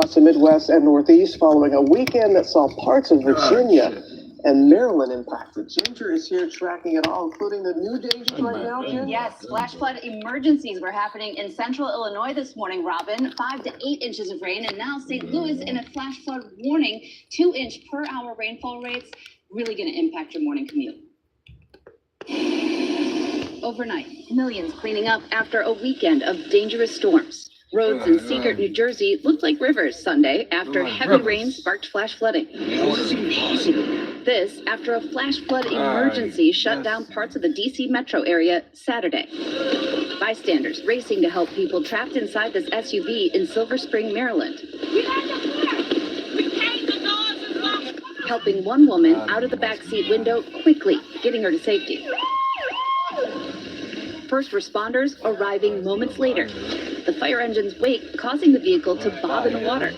across the Midwest and Northeast following a weekend that saw parts of Virginia and Maryland impacted. Ginger is here tracking it all, including the new dangers right now, Ginger? Yes, flash flood emergencies were happening in central Illinois this morning, Robin. 5 to 8 inches of rain, and now St. Louis in a flash flood warning. 2-inch per hour rainfall rates, really going to impact your morning commute. Overnight, millions cleaning up after a weekend of dangerous storms. Roads in Secret, New Jersey looked like rivers Sunday after heavy rain sparked flash flooding. How is this impossible? This after a flash flood emergency shut down parts of the D.C. metro area Saturday. Bystanders racing to help people trapped inside this SUV in Silver Spring, Maryland. Helping one woman out of the backseat window quickly, getting her to safety. First responders arriving moments later. The fire engine's wake causing the vehicle to bob in the water.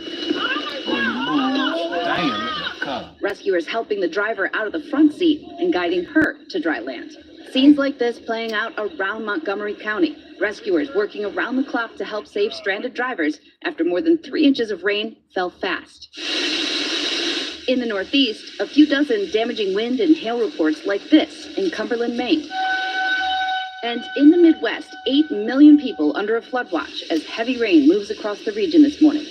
Rescuers helping the driver out of the front seat and guiding her to dry land. Scenes like this playing out around Montgomery County. Rescuers working around the clock to help save stranded drivers after more than 3 inches of rain fell fast. In the Northeast, a few dozen damaging wind and hail reports like this in Cumberland, Maine. And in the Midwest, 8 million people under a flood watch as heavy rain moves across the region this morning.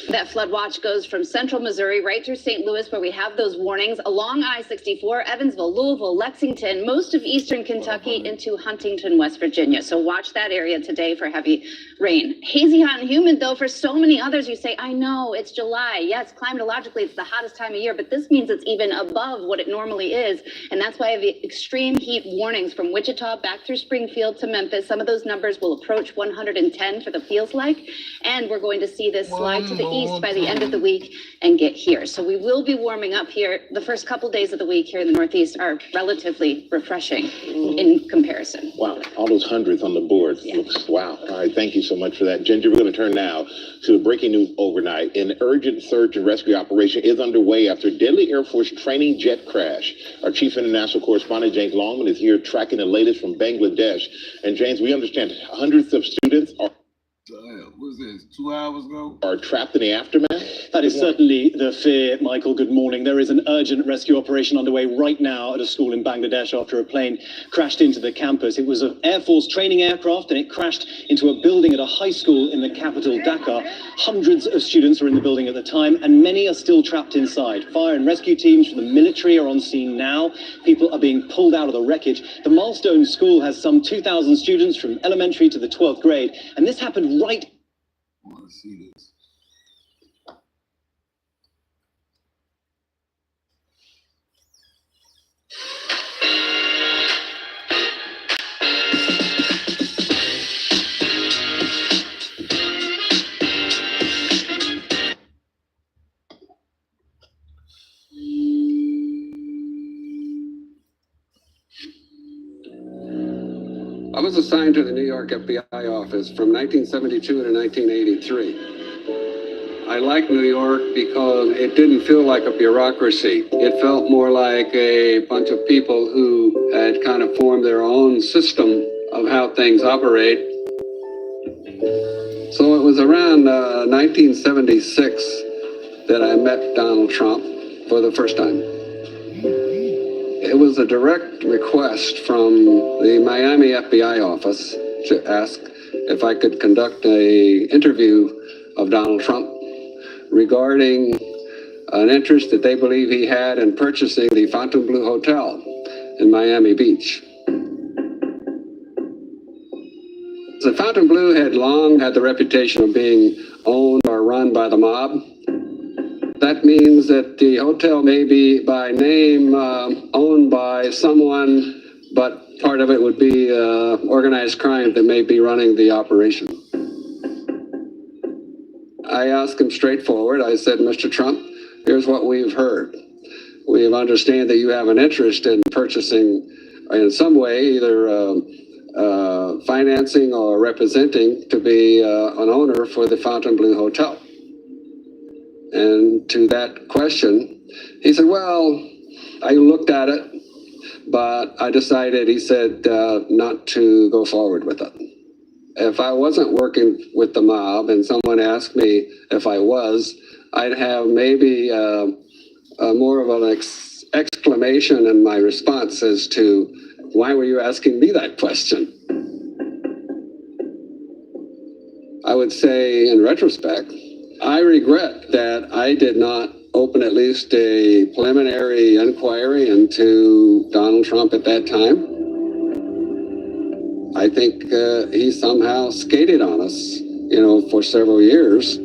That flood watch goes from central Missouri right through St. Louis, where we have those warnings, along I-64, Evansville, Louisville, Lexington, most of eastern Kentucky into Huntington, West Virginia. So watch that area today for heavy rain. Hazy, hot, and humid, though, for so many others. You say, I know, it's July. Yes, climatologically, it's the hottest time of year, but this means it's even above what it normally is. And that's why I have the extreme heat warnings from Wichita back through Springfield to Memphis. Some of those numbers will approach 110 for the feels like. And we're going to see this slide to the east by the end of the week and get here. So we will be warming up here. The first couple days of the week here in the Northeast are relatively refreshing in comparison. Wow, all those hundreds on the board. Yeah. Looks, wow. All right, thank you so much for that. Ginger, we're going to turn now to breaking news overnight. An urgent search and rescue operation is underway after a deadly Air Force training jet crash. Our chief international correspondent, James Longman, is here tracking the latest from Bangladesh. And James, we understand hundreds of students was this 2 hours ago? Are trapped in the aftermath? That is certainly the fear, Michael. Good morning. There is an urgent rescue operation underway right now at a school in Bangladesh after a plane crashed into the campus. It was an Air Force training aircraft and it crashed into a building at a high school in the capital, Dhaka. Hundreds of students were in the building at the time and many are still trapped inside. Fire and rescue teams from the military are on scene now. People are being pulled out of the wreckage. The Milestone School has some 2,000 students from elementary to the 12th grade, and this happened right. I want to see this. I was assigned to the New York FBI office from 1972 to 1983. I liked New York because it didn't feel like a bureaucracy. It felt more like a bunch of people who had kind of formed their own system of how things operate. So it was around 1976 that I met Donald Trump for the first time. It was a direct request from the Miami FBI office to ask if I could conduct an interview of Donald Trump regarding an interest that they believe he had in purchasing the Fontainebleau Hotel in Miami Beach. The Fontainebleau had long had the reputation of being owned or run by the mob. That means that the hotel may be by name owned by someone, but part of it would be organized crime that may be running the operation. I asked him straightforward. I said, Mr. Trump, here's what we've heard. We understand that you have an interest in purchasing in some way, either financing or representing to be an owner for the Fontainebleau Hotel. And to that question, he said, well, I looked at it, but I decided, he said, not to go forward with it. If I wasn't working with the mob and someone asked me if I was, I'd have maybe more of an exclamation in my response as to, why were you asking me that question? I would say, in retrospect, I regret that I did not open at least a preliminary inquiry into Donald Trump at that time. I think he somehow skated on us, for several years.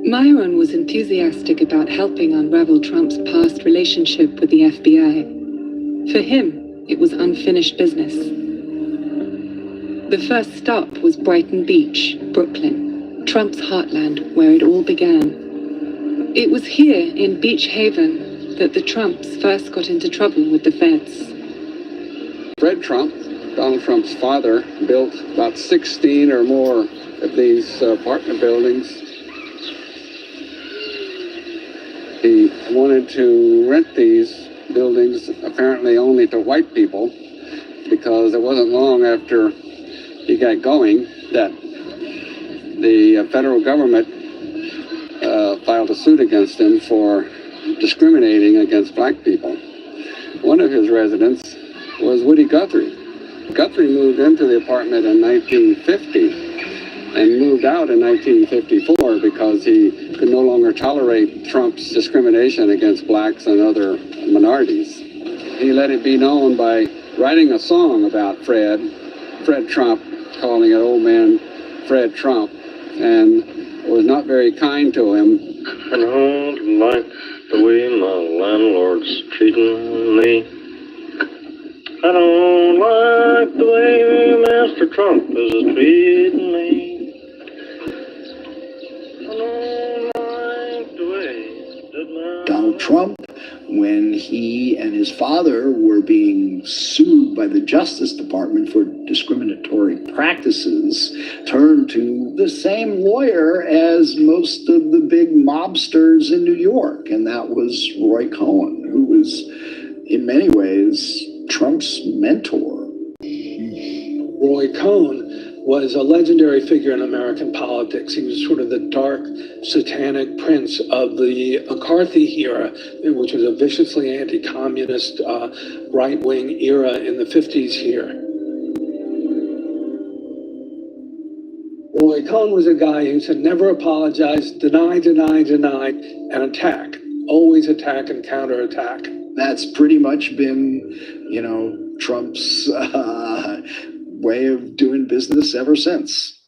Myron was enthusiastic about helping unravel Trump's past relationship with the FBI. For him, it was unfinished business. The first stop was Brighton Beach, Brooklyn, Trump's heartland, where it all began. It was here in Beach Haven that the Trumps first got into trouble with the feds. Fred Trump, Donald Trump's father, built about 16 or more of these apartment buildings. He wanted to rent these buildings apparently only to white people, because it wasn't long after he got going that the federal government filed a suit against him for discriminating against black people. One of his residents was Woody Guthrie. Guthrie moved into the apartment in 1950 and moved out in 1954 because he could no longer tolerate Trump's discrimination against blacks and other minorities. He let it be known by writing a song about Fred Trump, calling it Old Man Fred Trump, and was not very kind to him. I don't like the way my landlord's treating me. I don't like the way Master Trump is treating me. I don't like the way that Donald Trump, when he and his father were being sued by the Justice Department for discriminatory practices, turned to the same lawyer as most of the big mobsters in New York, and that was Roy Cohn, who was, in many ways, Trump's mentor. Roy Cohn was a legendary figure in American politics. He was sort of the dark, satanic prince of the McCarthy era, which was a viciously anti-communist, right-wing era in the 50s here. Roy Cohn was a guy who said never apologize, deny, and attack. Always attack and counterattack. That's pretty much been, Trump's way of doing business ever since.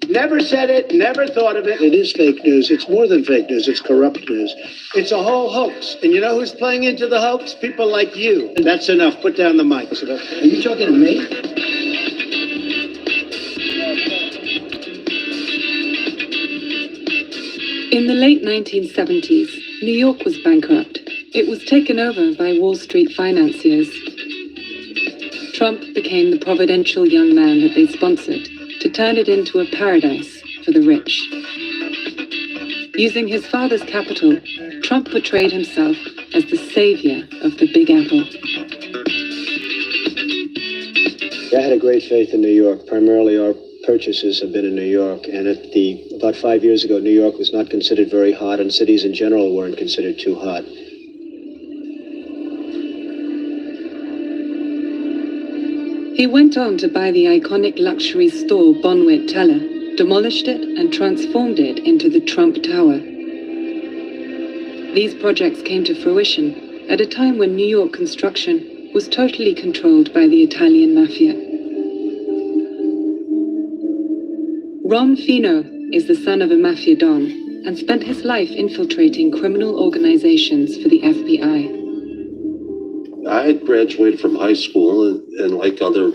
Never said it, never thought of it. It is fake news. It's more than fake news. It's corrupt news. It's a whole hoax. And you know who's playing into the hoax? People like you. That's enough. Put down the mic. Are you talking to me? In the late 1970s, New York was bankrupt. It was taken over by Wall Street financiers. Trump became the providential young man that they sponsored to turn it into a paradise for the rich. Using his father's capital, Trump portrayed himself as the savior of the Big Apple. I had a great faith in New York. Primarily our purchases have been in New York, and about 5 years ago, New York was not considered very hot, and cities in general weren't considered too hot. He went on to buy the iconic luxury store Bonwit Teller, demolished it and transformed it into the Trump Tower. These projects came to fruition at a time when New York construction was totally controlled by the Italian mafia. Ron Fino is the son of a mafia don and spent his life infiltrating criminal organizations for the FBI. I had graduated from high school, and like other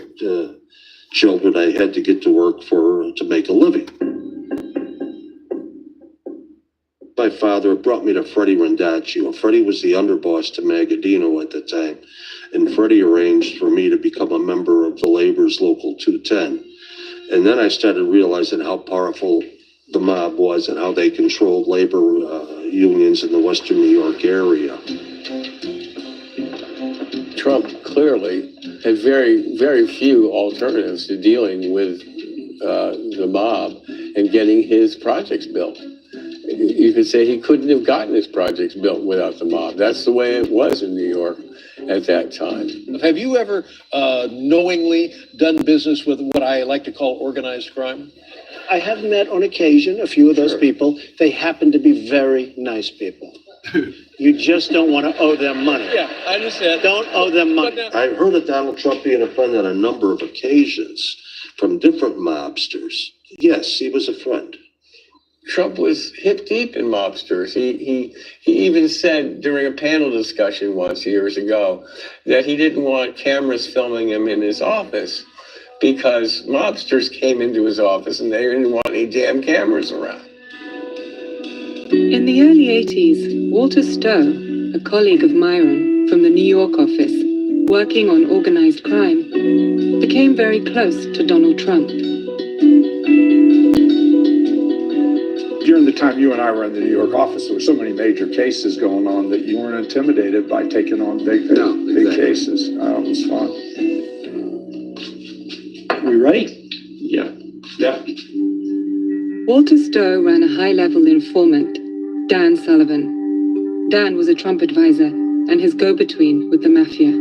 children, I had to get to work to make a living. My father brought me to Freddie Rendaccio. Freddie was the underboss to Magadino at the time, and Freddie arranged for me to become a member of the Labor's Local 210. And then I started realizing how powerful the mob was and how they controlled labor unions in the Western New York area. Trump clearly had very, very few alternatives to dealing with the mob and getting his projects built. You could say he couldn't have gotten his projects built without the mob. That's the way it was in New York at that time. Have you ever knowingly done business with what I like to call organized crime? I have met on occasion a few of those people. They happen to be very nice people. You just don't want to owe them money. Yeah, I understand. Don't owe them money. I've heard of Donald Trump being a friend on a number of occasions from different mobsters. Yes, he was a friend. Trump was hip deep in mobsters. He even said during a panel discussion once years ago that he didn't want cameras filming him in his office because mobsters came into his office and they didn't want any damn cameras around. In the early 80s, Walter Stowe, a colleague of Myron from the New York office, working on organized crime, became very close to Donald Trump. During the time you and I were in the New York office, there were so many major cases going on that you weren't intimidated by taking on big cases. It was fun. We ready? Yeah. Yeah. Walter Stowe ran a high-level informant, Dan Sullivan. Dan was a Trump advisor and his go-between with the mafia.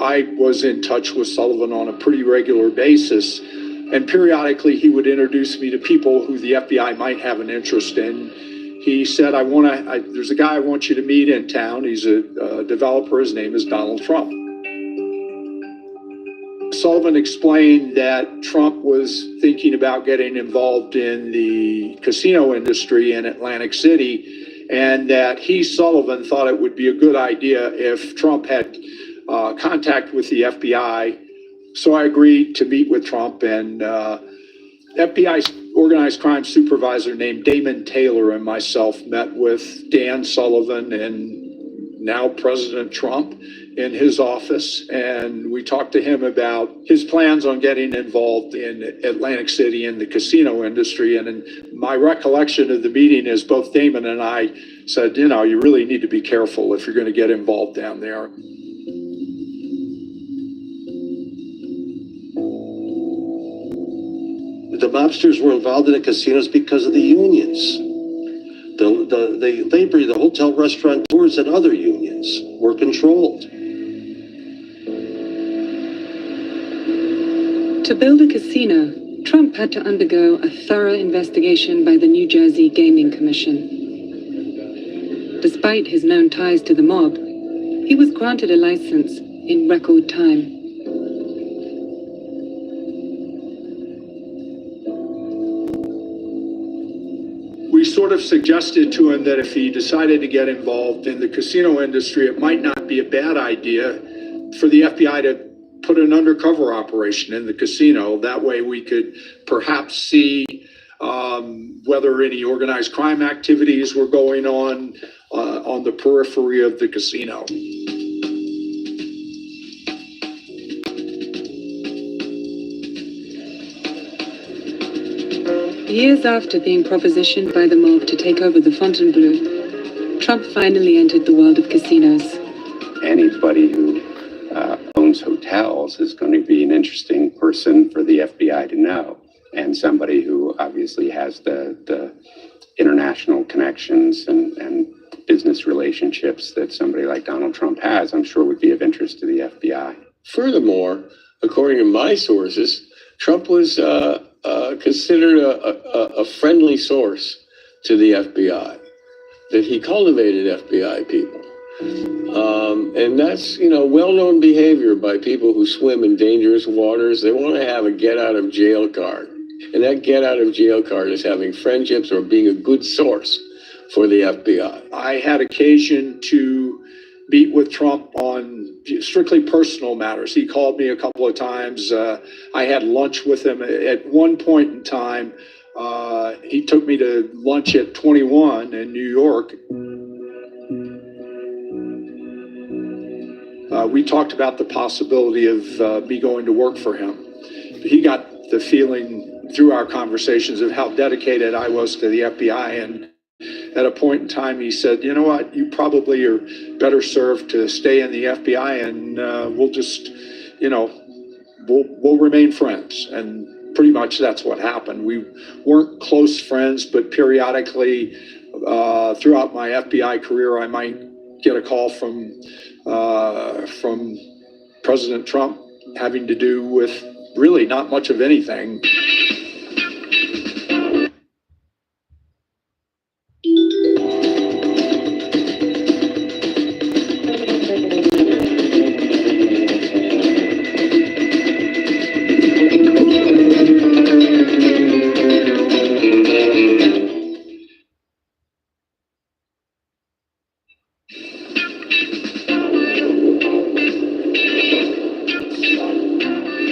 I was in touch with Sullivan on a pretty regular basis, and periodically he would introduce me to people who the FBI might have an interest in. He said, there's a guy I want you to meet in town. He's a developer. His name is Donald Trump. Sullivan explained that Trump was thinking about getting involved in the casino industry in Atlantic City, and that Sullivan, thought it would be a good idea if Trump had contact with the FBI. So I agreed to meet with Trump, and FBI organized crime supervisor named Damon Taylor and myself met with Dan Sullivan and now President Trump in his office, and we talked to him about his plans on getting involved in Atlantic City in the casino industry. And in my recollection of the meeting is both Damon and I said, you really need to be careful if you're going to get involved down there. The mobsters were involved in the casinos because of the unions. The hotel restaurateurs and other unions were controlled. To build a casino, Trump had to undergo a thorough investigation by the New Jersey Gaming Commission. Despite his known ties to the mob, he was granted a license in record time. We sort of suggested to him that if he decided to get involved in the casino industry, it might not be a bad idea for the FBI to put an undercover operation in the casino. That way we could perhaps see whether any organized crime activities were going on the periphery of the casino. Years after being propositioned by the mob to take over the Fontainebleau, Trump finally entered the world of casinos. Anybody who owns hotels is going to be an interesting person for the FBI to know, and somebody who obviously has the international connections and business relationships that somebody like Donald Trump has, I'm sure would be of interest to the FBI. Furthermore, according to my sources, Trump was considered a friendly source to the FBI, that he cultivated FBI people. And that's, well-known behavior by people who swim in dangerous waters. They want to have a get-out-of-jail card. And that get-out-of-jail card is having friendships or being a good source for the FBI. I had occasion to meet with Trump on strictly personal matters. He called me a couple of times. I had lunch with him. At one point in time, he took me to lunch at 21 in New York. We talked about the possibility of me going to work for him. He got the feeling through our conversations of how dedicated I was to the FBI, and at a point in time he said, you know what, you probably are better served to stay in the FBI, and we'll just, we'll remain friends. And pretty much that's what happened. We weren't close friends, but periodically throughout my FBI career, I might get a call from President Trump having to do with really not much of anything.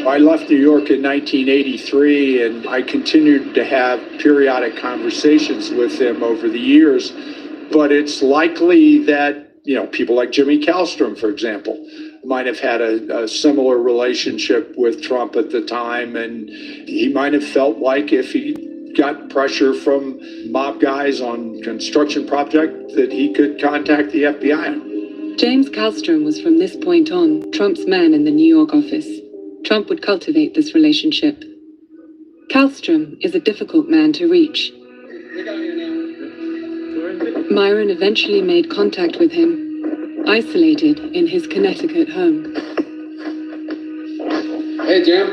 I left New York in 1983, and I continued to have periodic conversations with him over the years. But it's likely that, people like Jimmy Kallstrom, for example, might have had a similar relationship with Trump at the time, and he might have felt like if he got pressure from mob guys on construction project that he could contact the FBI. James Kallstrom was from this point on Trump's man in the New York office. Trump would cultivate this relationship. Kallstrom is a difficult man to reach. Myron eventually made contact with him, isolated in his Connecticut home. Hey, Jim.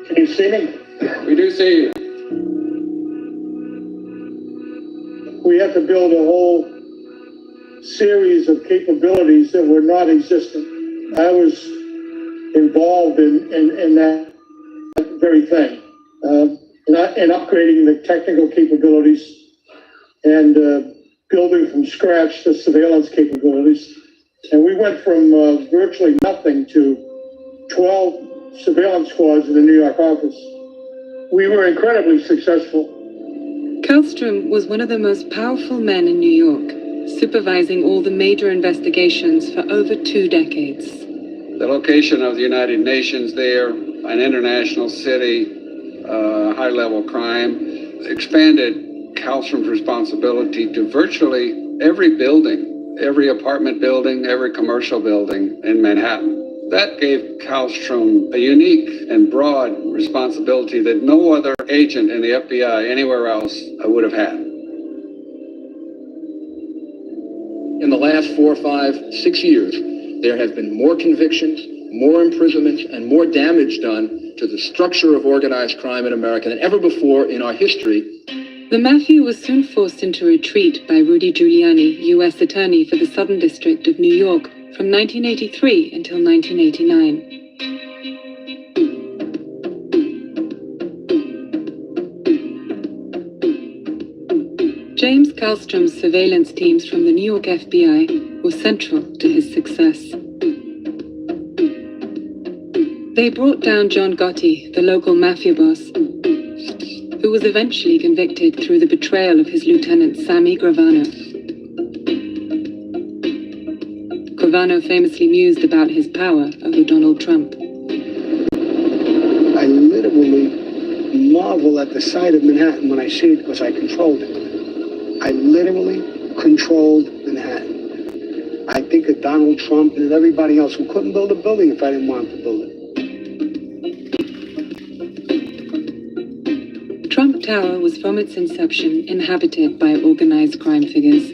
Can you see me? We do see you. We have to build a whole series of capabilities that were not existent. I was involved in that very thing, in upgrading the technical capabilities and building from scratch the surveillance capabilities. And we went from virtually nothing to 12 surveillance squads in the New York office. We were incredibly successful. Kallstrom was one of the most powerful men in New York, supervising all the major investigations for over 2 decades. The location of the United Nations there, an international city, high-level crime, expanded Kallstrom's responsibility to virtually every building, every apartment building, every commercial building in Manhattan. That gave Kallstrom a unique and broad responsibility that no other agent in the FBI anywhere else would have had. In the last 4, 5, 6 years, there have been more convictions, more imprisonments, and more damage done to the structure of organized crime in America than ever before in our history. The mafia was soon forced into retreat by Rudy Giuliani, U.S. Attorney for the Southern District of New York, from 1983 until 1989. James Kallstrom's surveillance teams from the New York FBI were central to his success. They brought down John Gotti, the local mafia boss, who was eventually convicted through the betrayal of his lieutenant Sammy Gravano. Gravano famously mused about his power over Donald Trump. I literally marvel at the sight of Manhattan when I see it because I controlled it. I literally controlled Manhattan. I think of Donald Trump and everybody else who couldn't build a building if I didn't want to build it. Trump Tower was from its inception inhabited by organized crime figures.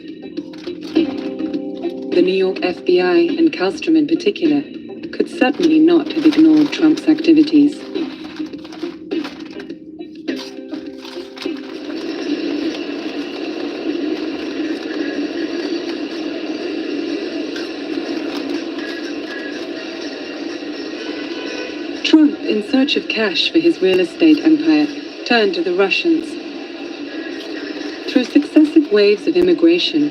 The New York FBI, and Kallstrom in particular, could certainly not have ignored Trump's activities. Trump, in search of cash for his real estate empire, turned to the Russians. Through successive waves of immigration,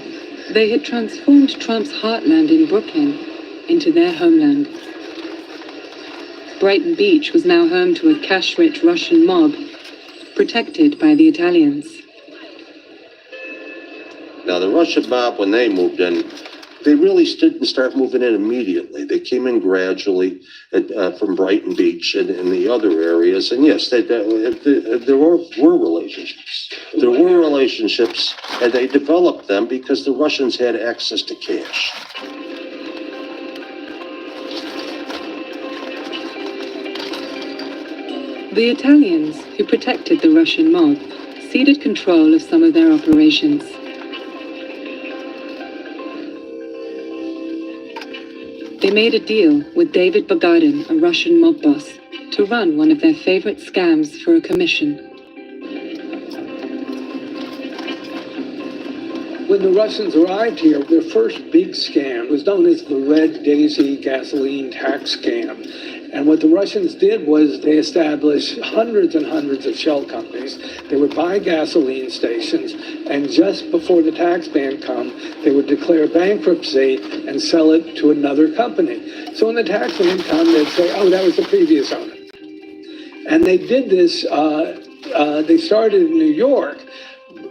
they had transformed Trump's heartland in Brooklyn into their homeland. Brighton Beach was now home to a cash-rich Russian mob, protected by the Italians. Now, the Russian mob, when they moved in, they really didn't start moving in immediately. They came in gradually from Brighton Beach and the other areas. And yes, there were relationships. There were relationships, and they developed them because the Russians had access to cash. The Italians, who protected the Russian mob, ceded control of some of their operations. They made a deal with David Bogadin, a Russian mob boss, to run one of their favorite scams for a commission. When the Russians arrived here, their first big scam was known as the Red Daisy gasoline tax scam. And what the Russians did was they established hundreds and hundreds of shell companies. They would buy gasoline stations, and just before the tax ban come, they would declare bankruptcy and sell it to another company. So when the tax ban come, they'd say, oh, that was the previous owner. And they did this, they started in New York,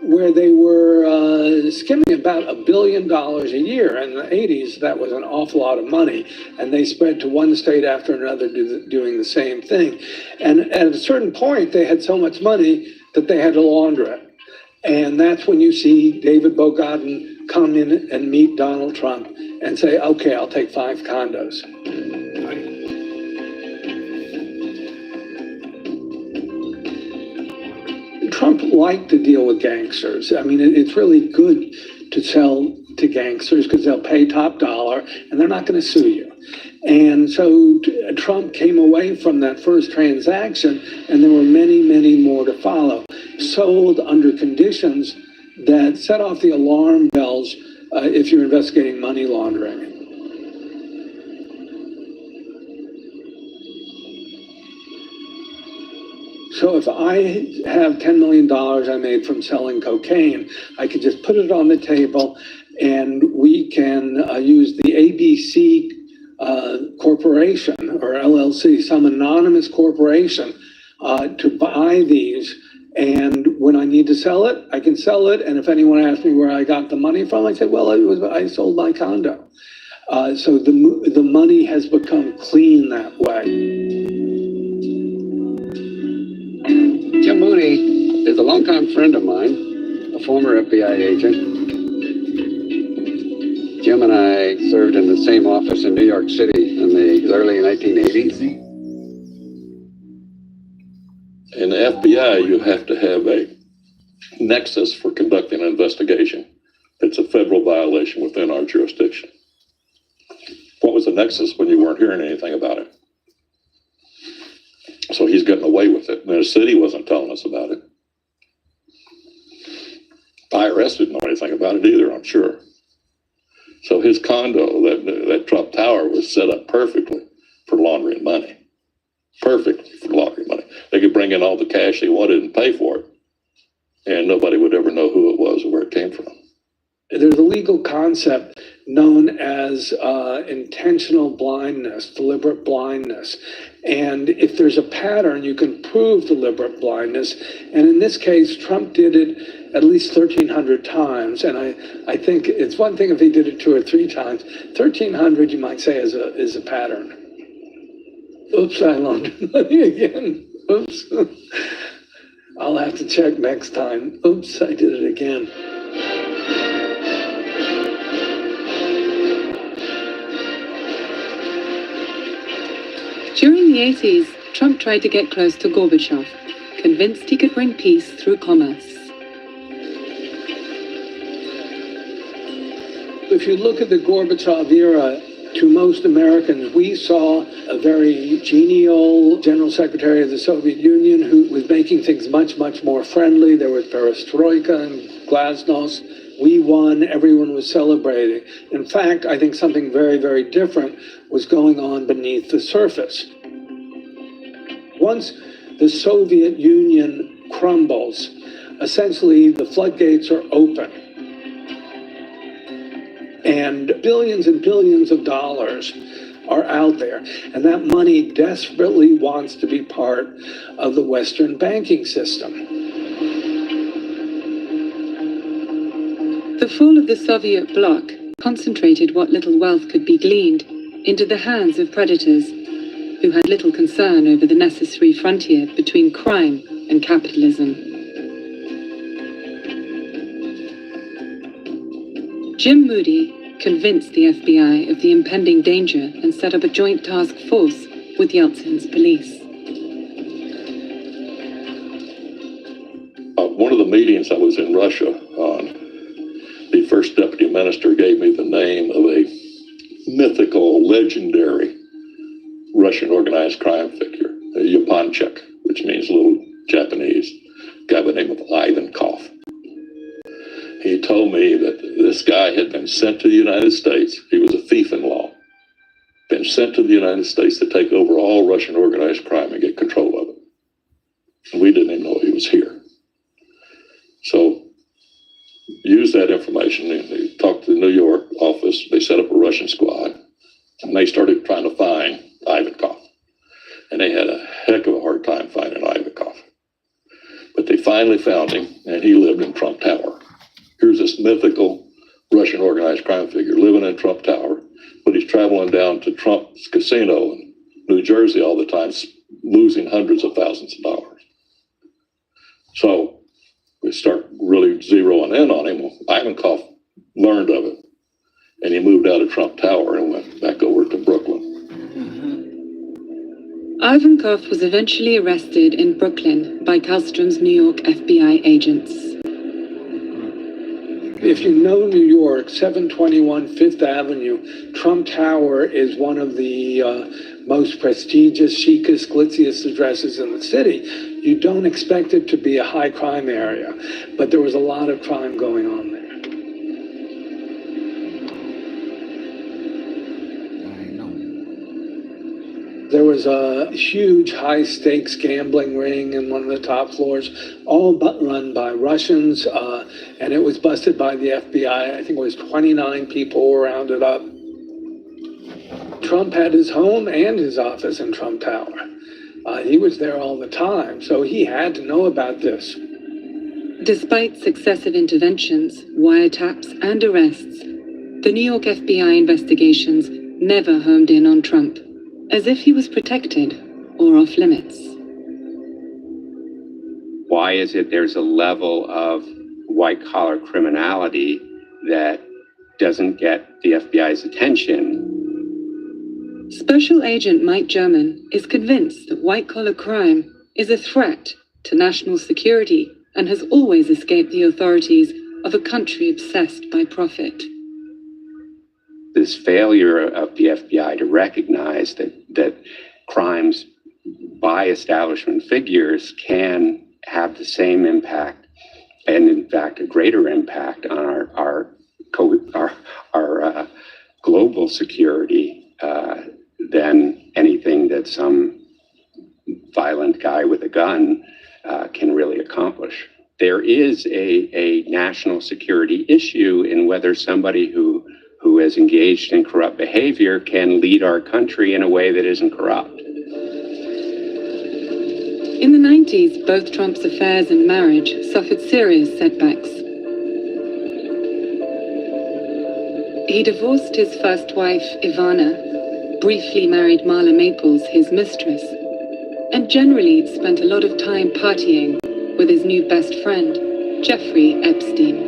where they were skimming about $1 billion a year. In the 80s, that was an awful lot of money. And they spread to one state after another doing the same thing. And at a certain point, they had so much money that they had to launder it. And that's when you see David Bogadin come in and meet Donald Trump and say, okay, I'll take 5 condos. Trump liked to deal with gangsters. I mean, it's really good to sell to gangsters because they'll pay top dollar and they're not going to sue you. And so Trump came away from that first transaction, and there were many, many more to follow, sold under conditions that set off the alarm bells if you're investigating money laundering. So if I have $10 million I made from selling cocaine, I could just put it on the table, and we can use the ABC corporation or LLC, some anonymous corporation, to buy these. And when I need to sell it, I can sell it. And if anyone asks me where I got the money from, I say, well, I sold my condo. So the money has become clean that way. Jim Moody is a longtime friend of mine, a former FBI agent. Jim and I served in the same office in New York City in the early 1980s. In the FBI, you have to have a nexus for conducting an investigation. It's a federal violation within our jurisdiction. What was the nexus when you weren't hearing anything about it? So he's getting away with it. And the city wasn't telling us about it. IRS didn't know anything about it either, I'm sure. So his condo, that Trump Tower, was set up perfectly for laundering money. Perfectly for laundering money. They could bring in all the cash they wanted and pay for it. And nobody would ever know who it was or where it came from. There's a legal concept known as intentional blindness, deliberate blindness. And if there's a pattern, you can prove deliberate blindness. And in this case, Trump did it at least 1,300 times. And I think it's one thing if he did it 2 or 3 times. 1,300, you might say, is a pattern. Oops, I laundered money again. Oops. I'll have to check next time. Oops, I did it again. During the 80s, Trump tried to get close to Gorbachev, convinced he could bring peace through commerce. If you look at the Gorbachev era, to most Americans, we saw a very genial General Secretary of the Soviet Union who was making things much, much more friendly. There was perestroika and glasnost. We won. Everyone was celebrating. In fact, I think something very, very different was going on beneath the surface. Once the Soviet Union crumbles, essentially the floodgates are open. And billions of dollars are out there. And that money desperately wants to be part of the Western banking system. The fall of the Soviet bloc concentrated what little wealth could be gleaned into the hands of predators who had little concern over the necessary frontier between crime and capitalism. Jim Moody convinced the FBI of the impending danger and set up a joint task force with Yeltsin's police. meetings I was in Russia on, the first deputy minister gave me the name of a mythical, legendary Russian organized crime figure, a Yapanchik, which means little Japanese, guy by the name of Ivankov. He told me that this guy had been sent to the United States. He was a thief in law. Been sent to the United States to take over all Russian organized crime and get control of it. And we didn't even know he was here. So, used that information. They talked to the New York office. They set up a Russian squad. And they started trying to find Ivankov. And they had a heck of a hard time finding Ivankov. But they finally found him, and he lived in Trump Tower. Here's this mythical Russian organized crime figure living in Trump Tower, but he's traveling down to Trump's casino in New Jersey all the time, losing hundreds of thousands of dollars. So we start really zeroing in on him. Ivankov learned of it, and he moved out of Trump Tower and went back over to Brooklyn. Ivankov was eventually arrested in Brooklyn by Kallstrom's New York FBI agents. If you know New York, 721 Fifth Avenue, Trump Tower is one of the most prestigious, chicest, glitziest addresses in the city. You don't expect it to be a high crime area, but there was a lot of crime going on there. There was a huge high-stakes gambling ring in one of the top floors, all but run by Russians, and it was busted by the FBI. I think it was 29 people were rounded up. Trump had his home and his office in Trump Tower. He was there all the time, so he had to know about this. Despite successive interventions, wiretaps, and arrests, the New York FBI investigations never homed in on Trump, as if he was protected or off limits. Why is it there's a level of white-collar criminality that doesn't get the FBI's attention? Special Agent Mike German is convinced that white-collar crime is a threat to national security and has always escaped the authorities of a country obsessed by profit. This failure of the FBI to recognize that crimes by establishment figures can have the same impact, and in fact a greater impact on our global security than anything that some violent guy with a gun can really accomplish. There is a national security issue in whether somebody who has engaged in corrupt behavior can lead our country in a way that isn't corrupt. In the 90s, both Trump's affairs and marriage suffered serious setbacks. He divorced his first wife, Ivana, briefly married Marla Maples, his mistress, and generally spent a lot of time partying with his new best friend, Jeffrey Epstein.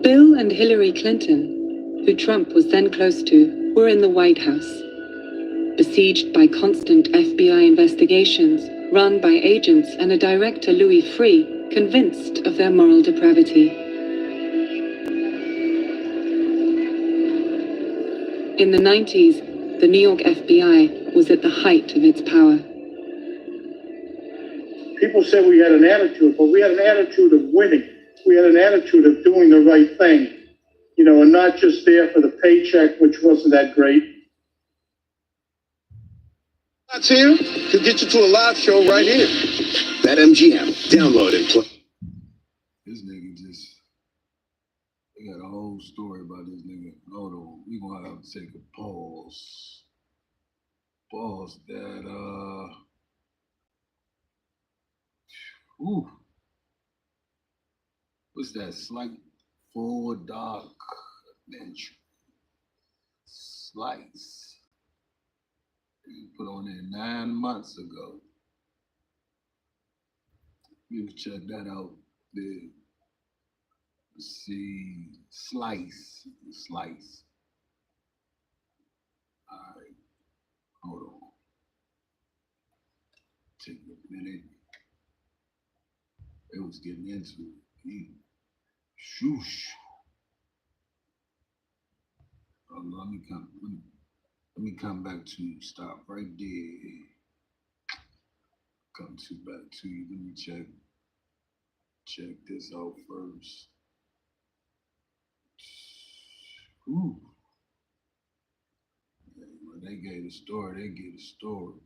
Bill and Hillary Clinton, who Trump was then close to, were in the White House, besieged by constant FBI investigations run by agents and a director, Louis Freeh, convinced of their moral depravity. In the 90s, the New York FBI was at the height of its power. People say we had an attitude, but we had an attitude of winning. We had an attitude of doing the right thing, and not just there for the paycheck, which wasn't that great. That's here could get you to a live show right here. That MGM. Download and play. This nigga just, we got a whole story about this nigga. Hold on, we gonna have to take a pause. Pause that, ooh. What's that? Slight forward dark adventure. Slice. You put on there 9 months ago. You can check that out there. Let's see. Slice. Slice. All right. Hold on. Take a minute. They was getting into it. Shoosh. Let me come back to you. Stop right there. Come to back to you. Let me check this out first. Ooh. When they gave the story, they gave the story.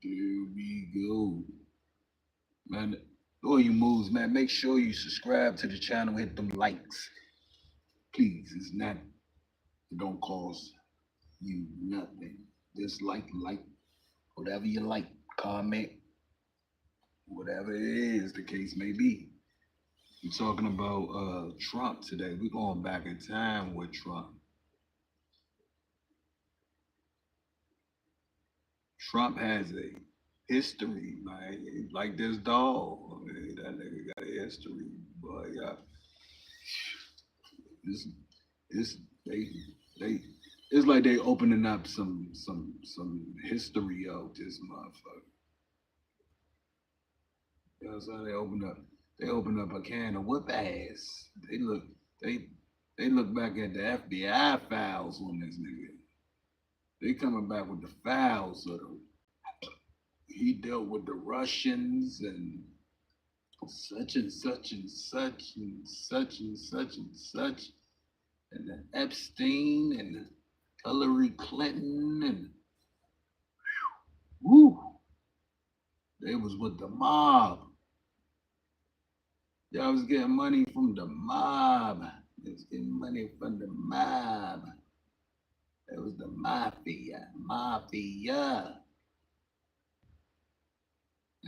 There we go. Man, all you moves, man, make sure you subscribe to the channel, hit them likes. Please, it don't cost you nothing. Just like, whatever you like, comment, whatever it is the case may be. We're talking about Trump today. We're going back in time with Trump. Trump has a history, man. Like this dog. I mean, that nigga got a history. Boy, yeah. It's like they opening up some history out this motherfucker. You know what I'm saying? They open up a can of whoop ass. They look back at the FBI files on this nigga. They coming back with the files of them. He dealt with the Russians and such and such and such and such and such and such, and the Epstein and the Hillary Clinton and whoo, they was with the mob. Y'all was getting money from the mob. They was getting money from the mob. It was the mafia.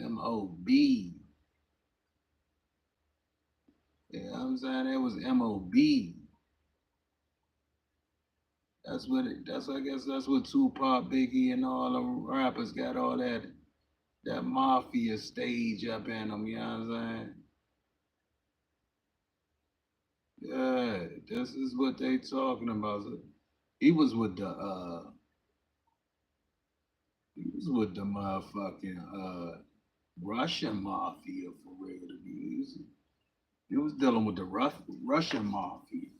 M-O-B. You know what I'm saying? It was M-O-B. I guess that's what Tupac, Biggie, and all the rappers got all that mafia stage up in them, you know what I'm saying? Yeah, this is what they talking about. He was with the motherfucking Russian mafia for real. He was dealing with the Russian mafia.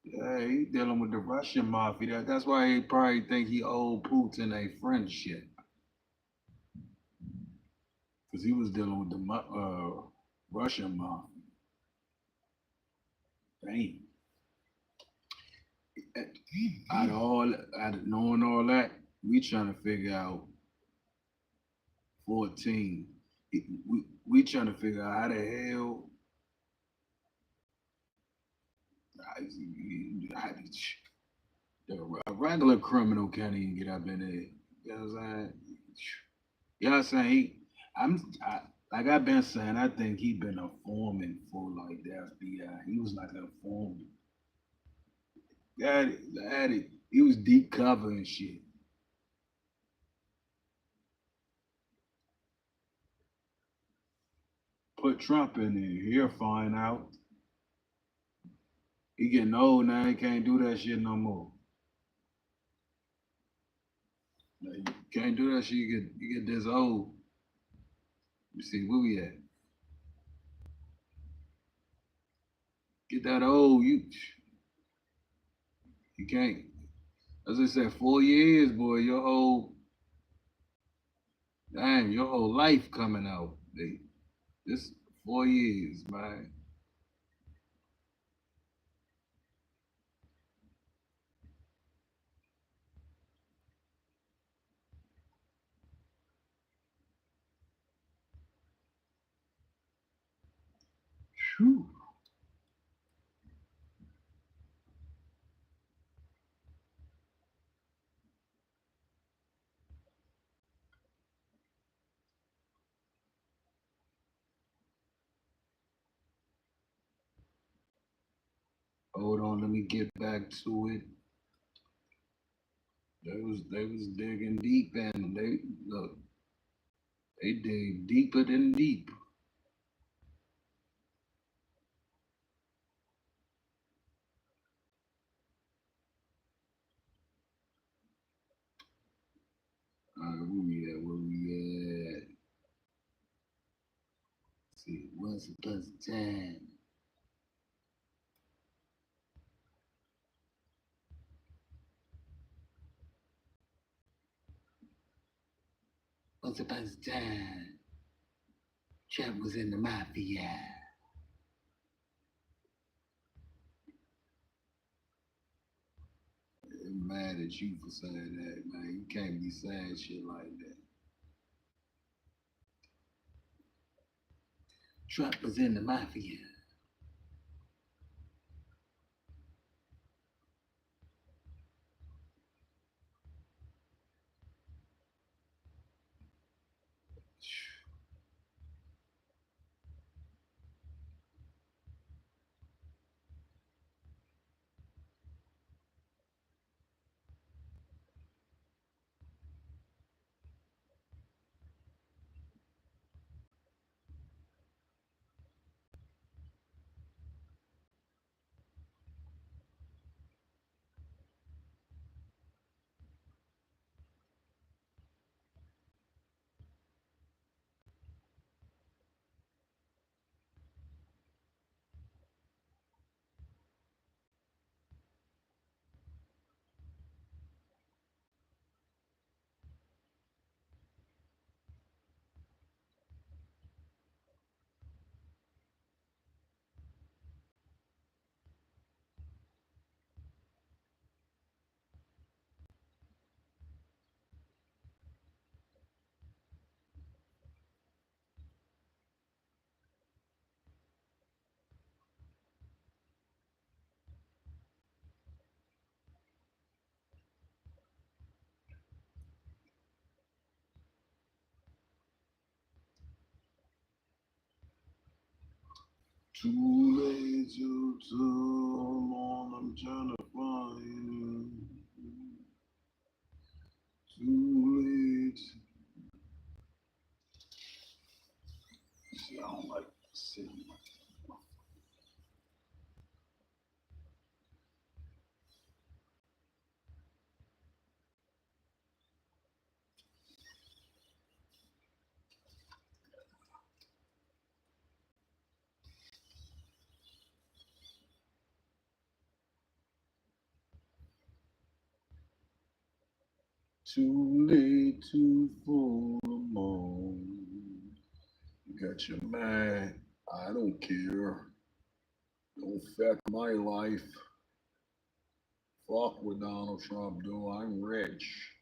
Yeah, he dealing with the Russian mafia. That's why he probably think he owed Putin a friendship. Because he was dealing with the Russian mafia. Damn. Out of knowing all that, we trying to figure out 14. We trying to figure out how the hell a regular criminal can't even get up in there. You know what I'm saying? Y'all saying like I've been saying, I think he been a foreman for like the FBI. He was like a foreman. Got it. He was deep cover and shit. Put Trump in there, he'll find out. He getting old now, he can't do that shit no more. Like, you can't do that shit, you get this old. You see, where we at? Get that old, you can't. As I said, 4 years, boy, your whole life coming out. This 4 years, man. Whew. Hold on, let me get back to it. They was digging deep, and they look, they dig deeper than deep. Where we at? Where we at? Let's see, once upon a time. Once upon a time, Trump was in the mafia. I'm mad at you for saying that, man. You can't be saying shit like that. Trump was in the mafia. Too late to turn on, I'm trying to find. Too late. See, I don't like sitting. Too late to fall alone. You got your man. I don't care. Don't affect my life. Fuck what Donald Trump do. I'm rich.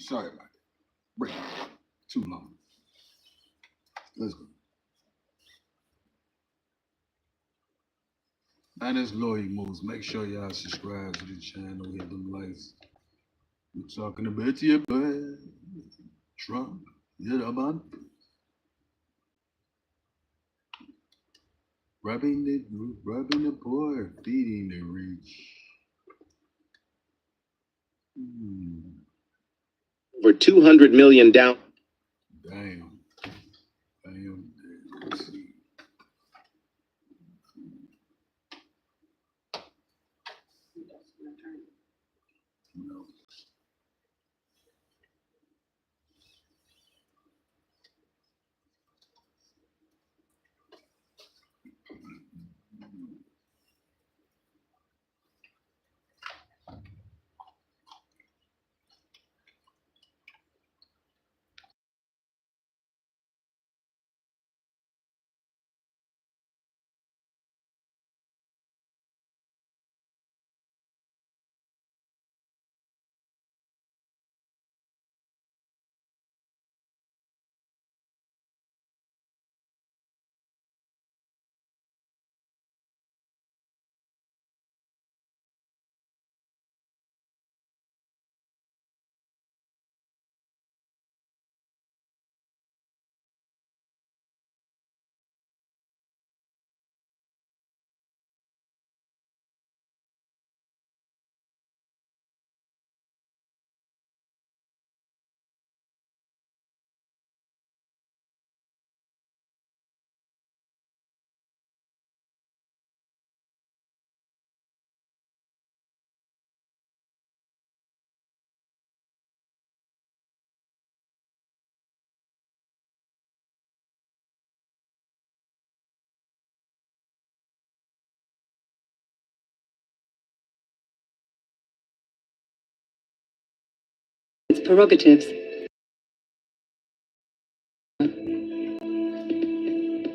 Sorry about that. Break. Too long. Let's go. That is Loyal Moves. Make sure y'all subscribe to the channel, hit them likes. We're talking about your boy, Trump. Yeah, man. Rubbing the poor, feeding the rich. Over 200 million down. Damn. Let's see. No. Its prerogatives.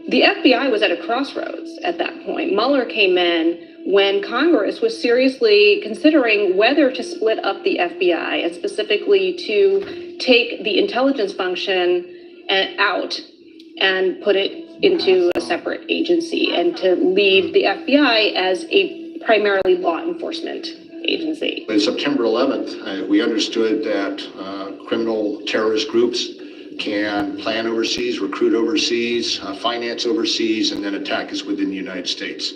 The FBI was at a crossroads at that point. Mueller came in when Congress was seriously considering whether to split up the FBI and specifically to take the intelligence function out and put it into a separate agency and to leave the FBI as a primarily law enforcement agency. On September 11th, we understood that criminal terrorist groups can plan overseas, recruit overseas, finance overseas, and then attack us within the United States.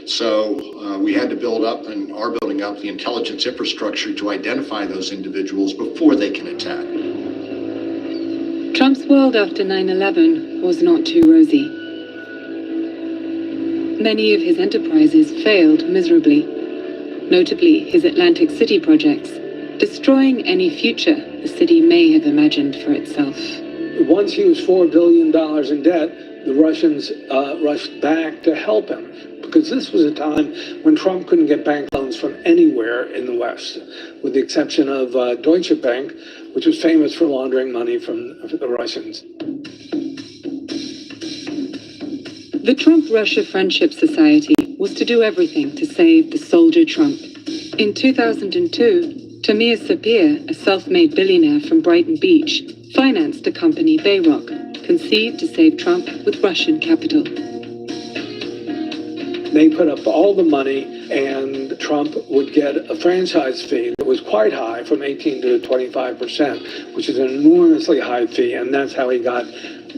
So we had to build up and are building up the intelligence infrastructure to identify those individuals before they can attack. Trump's world after 9/11 was not too rosy. Many of his enterprises failed miserably, notably his Atlantic City projects, destroying any future the city may have imagined for itself. Once he was $4 billion in debt, the Russians rushed back to help him, because this was a time when Trump couldn't get bank loans from anywhere in the West, with the exception of Deutsche Bank, which was famous for laundering money from the Russians. The Trump-Russia Friendship Society was to do everything to save the soldier Trump. In 2002, Tamir Sapir, a self-made billionaire from Brighton Beach, financed a company, Bayrock, conceived to save Trump with Russian capital. They put up all the money, and Trump would get a franchise fee that was quite high, from 18 to 25%, which is an enormously high fee, and that's how he got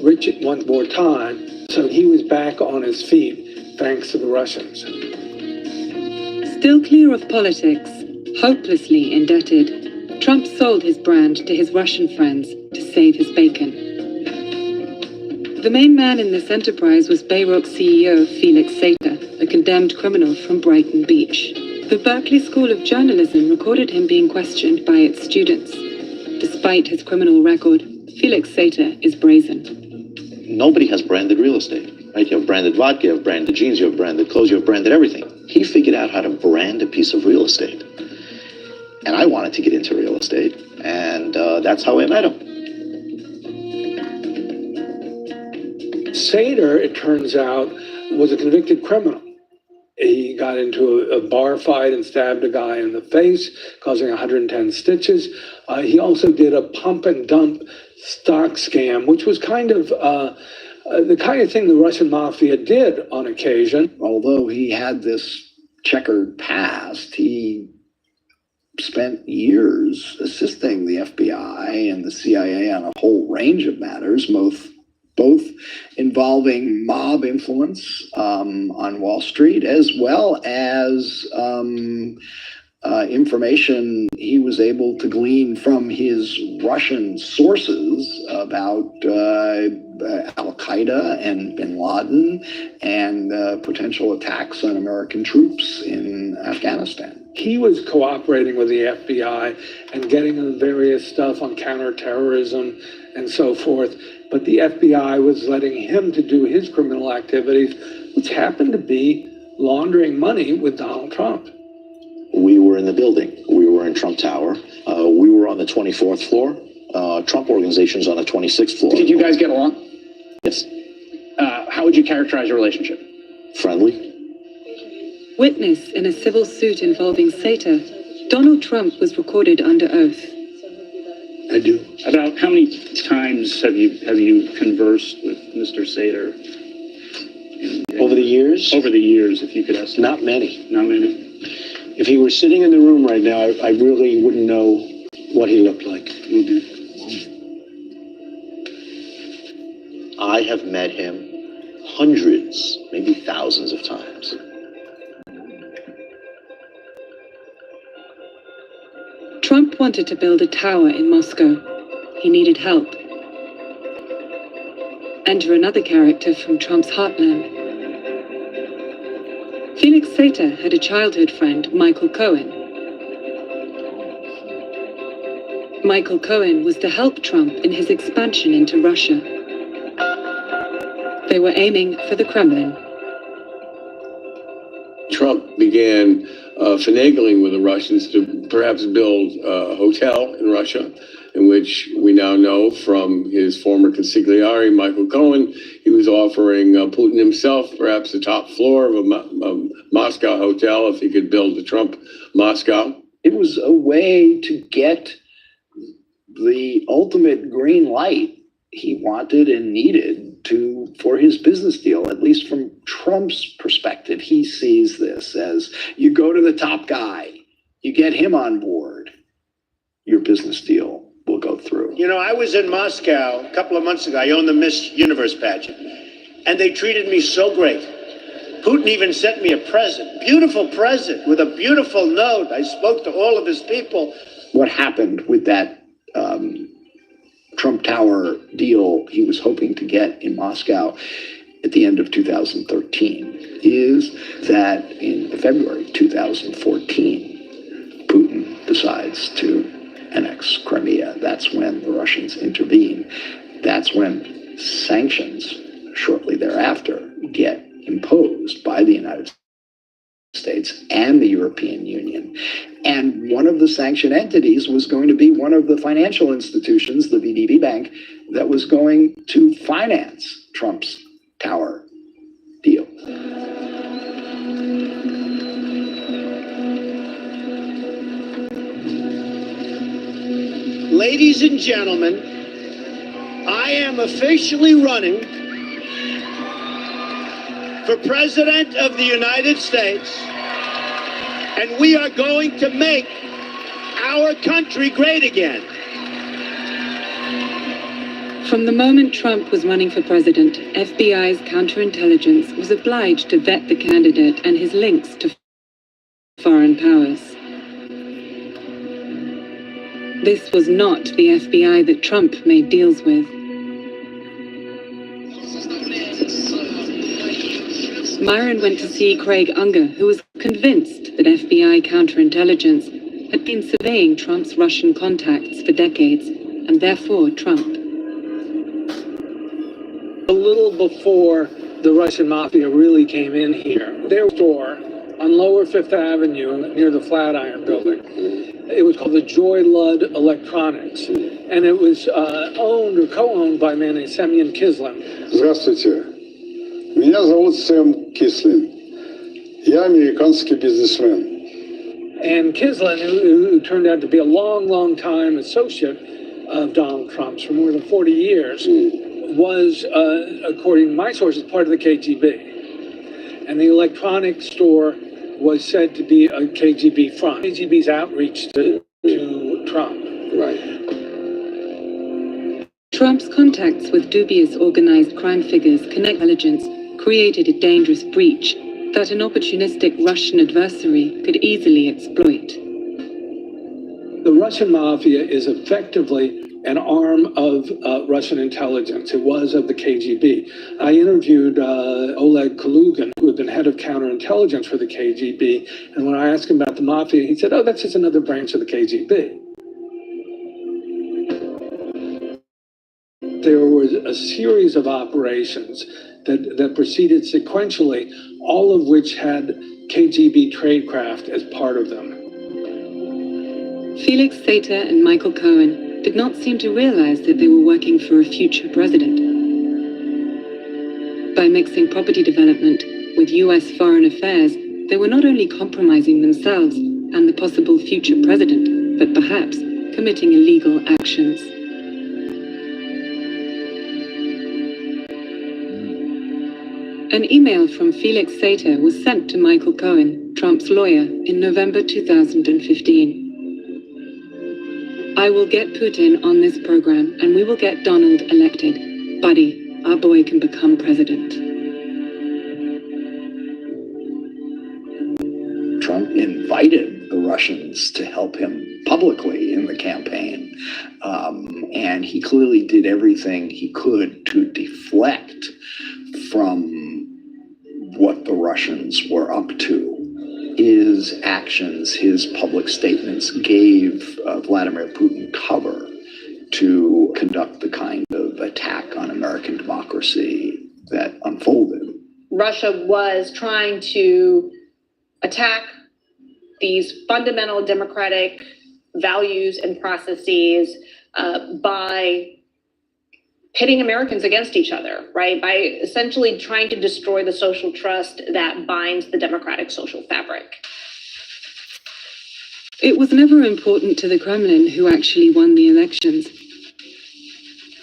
rich at one more time. So he was back on his feet, thanks to the Russians. Still clear of politics, hopelessly indebted, Trump sold his brand to his Russian friends to save his bacon. The main man in this enterprise was Bayrock CEO Felix Sater, a condemned criminal from Brighton Beach. The Berkeley School of Journalism recorded him being questioned by its students. Despite his criminal record, Felix Sater is brazen. Nobody has branded real estate, right? You have branded vodka, you have branded jeans, you have branded clothes, you have branded everything. He figured out how to brand a piece of real estate. And I wanted to get into real estate, and that's how I met him. Sater, it turns out, was a convicted criminal. He got into a bar fight and stabbed a guy in the face, causing 110 stitches. He also did a pump and dump stock scam, which was kind of the kind of thing the Russian mafia did on occasion. Although he had this checkered past, he spent years assisting the FBI and the CIA on a whole range of matters, both involving mob influence on Wall Street, as well as information he was able to glean from his Russian sources about Al-Qaeda and bin Laden and potential attacks on American troops in Afghanistan. He was cooperating with the FBI and getting them various stuff on counterterrorism and so forth. But the FBI was letting him to do his criminal activities, which happened to be laundering money with Donald Trump. We were in the building. We were in Trump Tower. We were on the 24th floor. Trump Organization's on the 26th floor. Did you guys get along? Yes. How would you characterize your relationship? Friendly. Witness in a civil suit involving SATA, Donald Trump was recorded under oath. I do. About how many times have you conversed with Mr. Sater? Over the years? Over the years, if you could estimate. Not many. Not many. If he were sitting in the room right now, I really wouldn't know what he looked like. Mm-hmm. I have met him hundreds, maybe thousands of times. Trump wanted to build a tower in Moscow. He needed help. Enter another character from Trump's heartland. Felix Sater had a childhood friend, Michael Cohen. Michael Cohen was to help Trump in his expansion into Russia. They were aiming for the Kremlin. Trump began finagling with the Russians to perhaps build a hotel in Russia, in which we now know from his former consigliere, Michael Cohen, he was offering Putin himself perhaps the top floor of a Moscow hotel if he could build the Trump Moscow. It was a way to get the ultimate green light he wanted and needed for his business deal. At least from Trump's perspective, he sees this as you go to the top guy, you get him on board, your business deal will go through. You know, I was in Moscow a couple of months ago. I owned the Miss Universe pageant, and they treated me so great. Putin even sent me a present, beautiful present with a beautiful note. I spoke to all of his people. What happened with that Trump Tower deal he was hoping to get in Moscow at the end of 2013 is that in February 2014, Putin decides to annex Crimea. That's when the Russians intervene. That's when sanctions shortly thereafter get imposed by the United States and the European Union. And one of the sanctioned entities was going to be one of the financial institutions, the VTB Bank, that was going to finance Trump's tower deal. Ladies and gentlemen, I am officially running for President of the United States, and we are going to make our country great again. From the moment Trump was running for president, FBI's counterintelligence was obliged to vet the candidate and his links to foreign powers. This was not the FBI that Trump made deals with. Myron went to see Craig Unger, who was convinced that FBI counterintelligence had been surveying Trump's Russian contacts for decades, and therefore Trump. A little before the Russian mafia really came in here, their store on Lower Fifth Avenue near the Flatiron Building, it was called the Joy Ludd Electronics, and it was owned or co-owned by a man named Semyon Kislin. Здравствуйте. Меня зовут Сэм Кислин. Я американский бизнесмен. And Kislin, who turned out to be a long time associate of Donald Trump's for more than 40 years, was, according to my sources, part of the KGB. And the electronic store was said to be a KGB front. KGB's outreach to Trump. Right. Trump's contacts with dubious organized crime figures connect intelligence created a dangerous breach that an opportunistic Russian adversary could easily exploit. The Russian mafia is effectively an arm of Russian intelligence. It was of the KGB. I interviewed Oleg Kalugin, who had been head of counterintelligence for the KGB, and when I asked him about the mafia, he said, "Oh, that's just another branch of the KGB." There was a series of operations that proceeded sequentially, all of which had KGB tradecraft as part of them. Felix Sater and Michael Cohen did not seem to realize that they were working for a future president. By mixing property development with US foreign affairs, they were not only compromising themselves and the possible future president, but perhaps committing illegal actions. An email from Felix Sater was sent to Michael Cohen, Trump's lawyer, in November 2015. "I will get Putin on this program and we will get Donald elected. Buddy, our boy can become president." Trump invited the Russians to help him publicly in the campaign. And he clearly did everything he could to deflect from what the Russians were up to. His actions, his public statements gave Vladimir Putin cover to conduct the kind of attack on American democracy that unfolded. Russia was trying to attack these fundamental democratic values and processes by pitting Americans against each other, right? By essentially trying to destroy the social trust that binds the democratic social fabric. It was never important to the Kremlin who actually won the elections.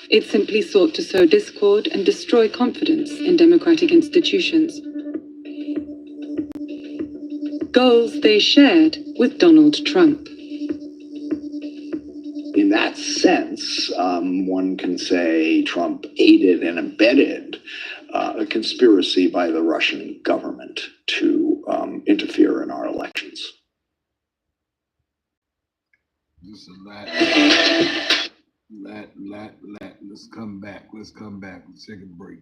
It simply sought to sow discord and destroy confidence in democratic institutions. Goals they shared with Donald Trump. In that sense, one can say Trump aided and abetted a conspiracy by the Russian government to interfere in our elections. Just a lot. Let's come back. Let's take a break.